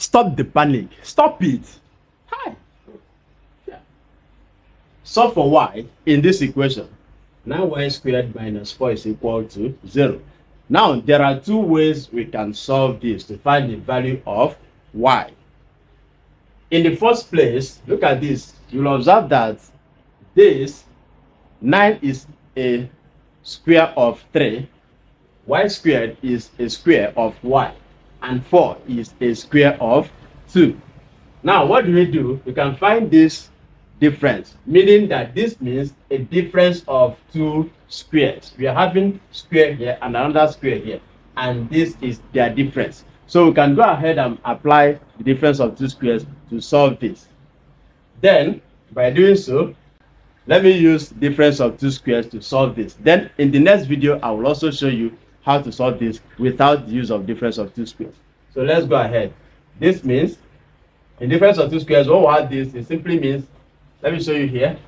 Stop the panic. Stop it. Hi. Yeah. Solve for y in this equation. 9y squared minus 4 is equal to 0. Now, there are two ways we can solve this to find the value of y. In the first place, look at this. You'll observe that this 9 is a square of 3. Y squared is a square of y. And 4 is a square of 2. Now, what do? We can find this difference, meaning that this means a difference of two squares. We are having square here and another square here, and this is their difference. So we can go ahead and apply the difference of two squares to solve this. Then, by doing so, let me use difference of two squares to solve this. Then, in the next video, I will also show you how to solve this without the use of difference of two squares. So let's go ahead. This means, in difference of two squares, what we have this, it simply means, let me show you here.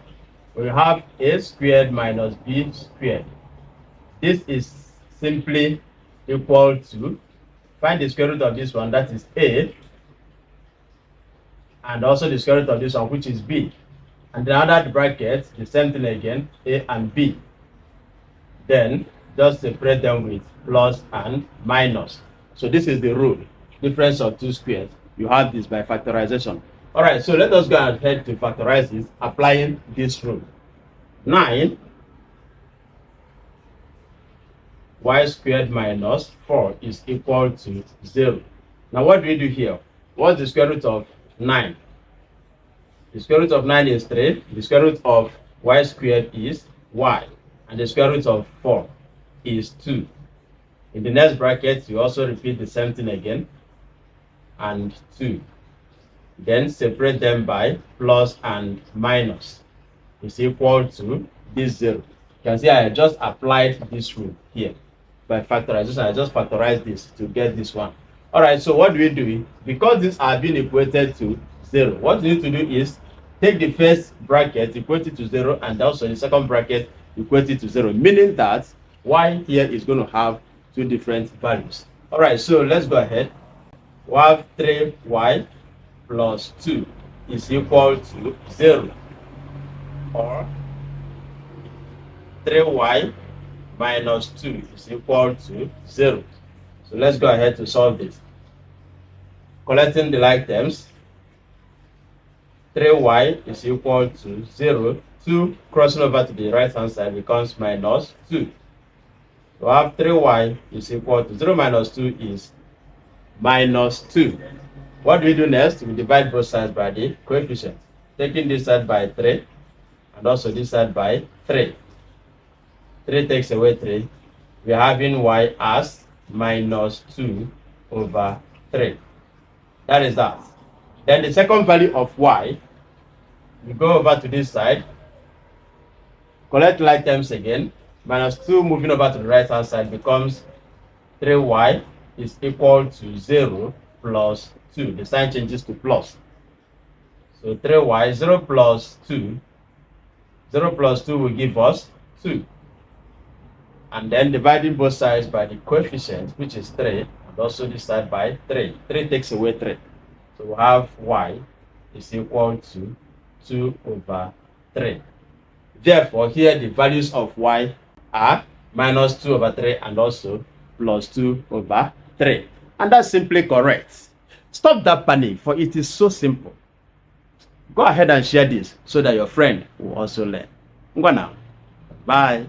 We have a squared minus b squared. This is simply equal to, find the square root of this one, that is a, and also the square root of this one, which is b. And then under the bracket, the same thing again, a and b. Then just separate them with plus and minus. So this is the rule, difference of two squares. You have this by factorization. All right, so let us go ahead to factorize this, applying this rule. 9 y squared minus 4 is equal to 0. Now, what do we do here? What's the square root of 9? The square root of 9 is 3. The square root of y squared is y. And the square root of 4 is 2. In the next bracket, you also repeat the same thing again. And 2. Then separate them by plus and minus is equal to this 0. You can see I just applied this rule here by factorization. I just factorized this to get this one. All right, so what do? Because these are being equated to 0, what you need to do is take the first bracket, equate it to 0, and also the second bracket, equate it to 0, meaning that y here is going to have two different values. All right, so let's go ahead. We have 3y plus 2 is equal to 0, or 3y minus 2 is equal to 0. So let's go ahead to solve this. Collecting the like terms, 3y is equal to 0. 2 crossing over to the right hand side becomes minus 2. So I have 3y is equal to 0 minus 2 is minus 2. What do we do next? We divide both sides by the coefficient. Taking this side by 3 and also this side by 3. 3 takes away 3. We are having y as minus 2 over 3. That is that. Then the second value of y, we go over to this side, collect like terms again. Minus 2 moving over to the right hand side becomes 3y is equal to 0 plus 2. The sign changes to plus. So 3y, 0 plus 2. 0 plus 2 will give us 2. And then dividing both sides by the coefficient, which is 3, and also this side by 3. 3 takes away 3. So we have y is equal to 2 over 3. Therefore, here the values of y are minus 2 over 3 and also plus 2 over 3. And that's simply correct. Stop that panic, for it is so simple. Go ahead and share this so that your friend will also learn. Go now. Bye.